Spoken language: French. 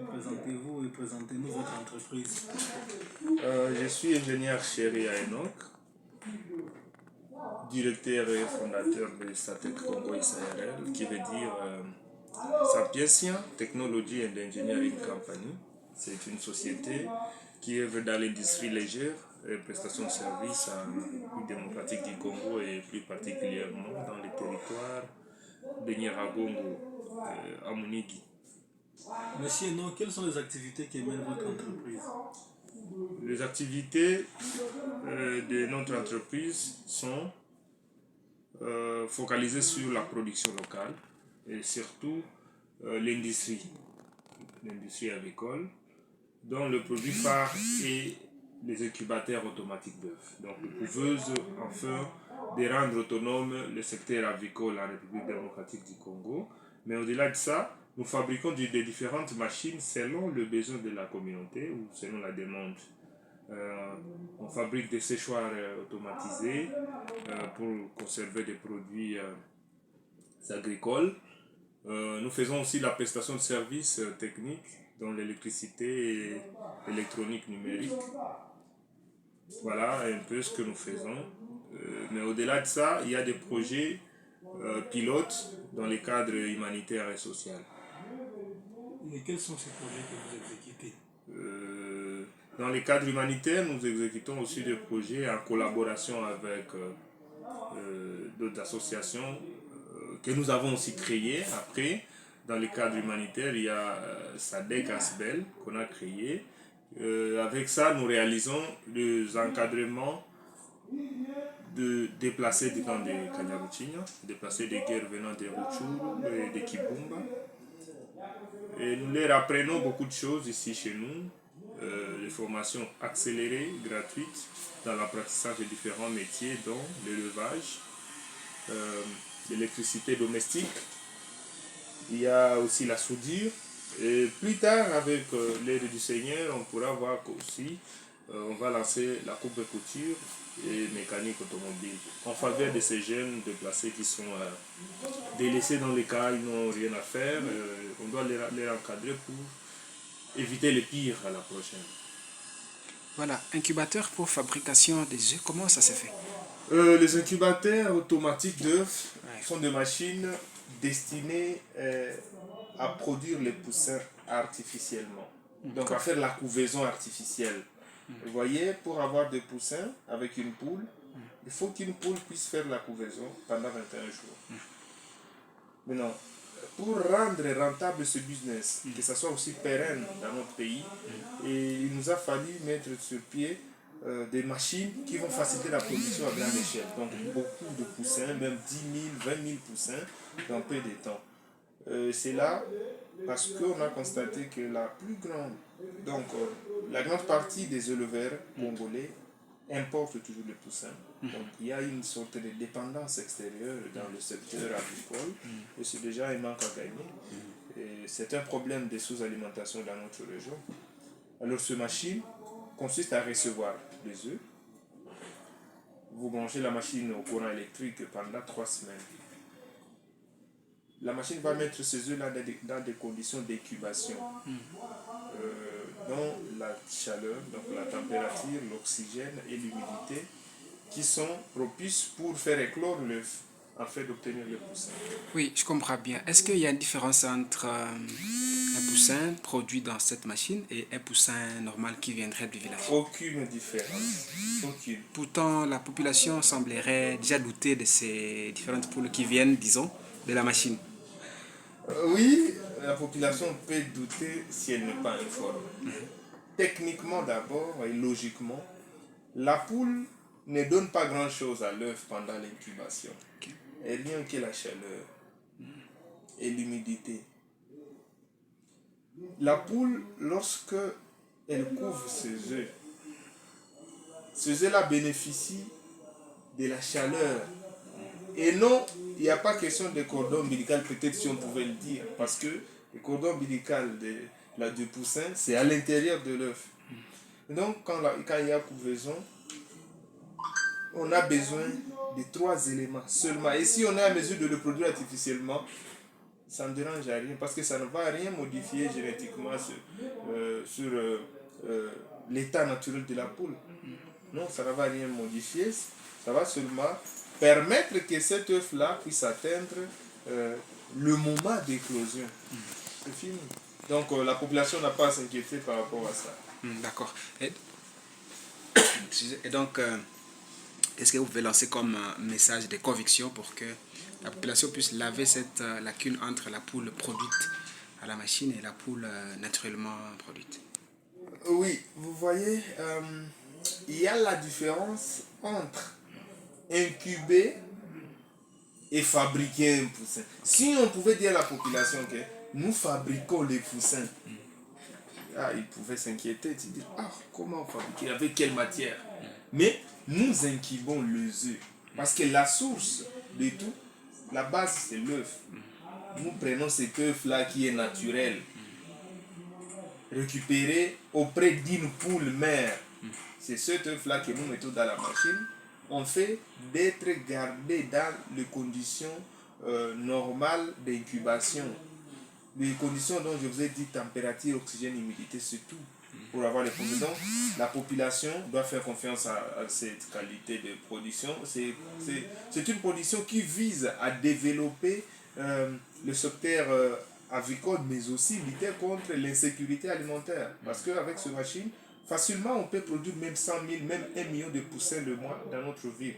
Présentez-vous et présentez-nous votre entreprise. Je suis ingénieur chez Enoch, directeur et fondateur de Satec Congo SARL, qui veut dire Sapientia Technology and Engineering Company. C'est une société qui œuvre dans l'industrie légère et prestation de services en République démocratique du Congo et plus particulièrement dans les territoires de Nyiragongo, à Munigi. Monsieur Non, quelles sont les activités qui mène votre entreprise? Les activités de notre entreprise sont focalisées sur la production locale et surtout l'industrie agricole, dont le produit phare est les incubateurs automatiques d'œufs. Donc, les couveuses, enfin, de rendre autonome le secteur agricole en République démocratique du Congo. Mais au-delà de ça, nous fabriquons des différentes machines selon le besoin de la communauté ou selon la demande. On fabrique des séchoirs automatisés pour conserver des produits agricoles. Nous faisons aussi la prestation de services techniques dans l'électricité et l'électronique numérique. Voilà un peu ce que nous faisons. Mais au-delà de ça, il y a des projets pilotes dans les cadres humanitaires et sociaux. Et quels sont ces projets que vous exécutez? Dans les cadres humanitaires, nous exécutons aussi des projets en collaboration avec d'autres associations que nous avons aussi créées. Après, dans les cadres humanitaires, il y a SADEC Asbel qu'on a créé. Avec ça, nous réalisons les encadrements de déplacés du camp de Kanyaruchinya, déplacés des guerres venant de Rutshuru et de Kibumba. Et nous leur apprenons beaucoup de choses ici chez nous, des formations accélérées, gratuites, dans l'apprentissage de différents métiers, dont l'élevage, l'électricité domestique. Il y a aussi la soudure. Et plus tard, avec l'aide du Seigneur, on pourra voir qu'aussi, on va lancer la coupe de couture et mécanique automobile en faveur de ces jeunes déplacés qui sont délaissés dans les cas, ils n'ont rien à faire. On doit les encadrer pour éviter le pire à la prochaine. Voilà, incubateur pour fabrication des œufs, comment ça se fait? Les incubateurs automatiques d'œufs sont des machines destinées à produire les poussins artificiellement. Donc à faire la couvaison artificielle. Vous voyez, pour avoir des poussins avec une poule, il faut qu'une poule puisse faire la couvaison pendant 21 jours. Maintenant, pour rendre rentable ce business, que ça soit aussi pérenne dans notre pays, et il nous a fallu mettre sur pied des machines qui vont faciliter la production à grande échelle. Donc beaucoup de poussins, même 10 000, 20 000 poussins dans peu de temps. C'est là parce qu'on a constaté que la grande partie des éleveurs congolais importent toujours les poussins. Donc il y a une sorte de dépendance extérieure dans le secteur agricole et c'est déjà un manque à gagner. Et c'est un problème de sous-alimentation dans notre région. Alors cette machine consiste à recevoir les œufs. Vous branchez la machine au courant électrique pendant 3 semaines. La machine va mettre ces œufs-là dans des conditions d'incubation, dont la chaleur, donc la température, l'oxygène et l'humidité, qui sont propices pour faire éclore l'œuf, afin d'obtenir le poussin. Oui, je comprends bien. Est-ce qu'il y a une différence entre un poussin produit dans cette machine et un poussin normal qui viendrait du village? Aucune différence. Aucune. Pourtant, la population semblerait déjà douter de ces différentes poules qui viennent, disons, de la machine. Oui, la population peut douter si elle n'est pas informée. Techniquement d'abord et logiquement, la poule ne donne pas grand-chose à l'œuf pendant l'incubation. Et rien que la chaleur et l'humidité. La poule, lorsque elle couvre ses œufs-là bénéficient de la chaleur. Et non, il n'y a pas question de cordon ombilical, peut-être si on pouvait le dire, parce que le cordon ombilical du poussin, c'est à l'intérieur de l'œuf. Donc, quand il y a couvaison, on a besoin de 3 éléments seulement. Et si on est à mesure de le produire artificiellement, ça ne dérange à rien parce que ça ne va rien modifier génétiquement sur l'état naturel de la poule. Non, ça ne va rien modifier, ça va seulement permettre que cet œuf-là puisse atteindre le moment d'éclosion. C'est fini. Donc la population n'a pas à s'inquiéter par rapport à ça. D'accord. Et donc, qu'est-ce que vous pouvez lancer comme message de conviction pour que la population puisse laver cette lacune entre la poule produite à la machine et la poule naturellement produite? Oui, vous voyez, il y a la différence entre incuber et fabriquer un poussin. Si on pouvait dire à la population que nous fabriquons les poussins, ils pouvaient s'inquiéter, se dire, comment fabriquer, avec quelle matière? Mais nous incubons les œufs. Parce que la source de tout, la base, c'est l'œuf. Nous prenons cet œuf-là qui est naturel, récupéré auprès d'une poule mère. C'est cet œuf-là que nous mettons dans la machine. On fait d'être gardé dans les conditions normales d'incubation. Les conditions dont je vous ai dit, température, oxygène, humidité, c'est tout. Pour avoir les produits. Donc, la population doit faire confiance à cette qualité de production. C'est une production qui vise à développer le secteur avicole, mais aussi lutter contre l'insécurité alimentaire. Parce qu'avec cette machine, facilement, on peut produire même 100 000, même 1 million de poussins le mois dans notre ville.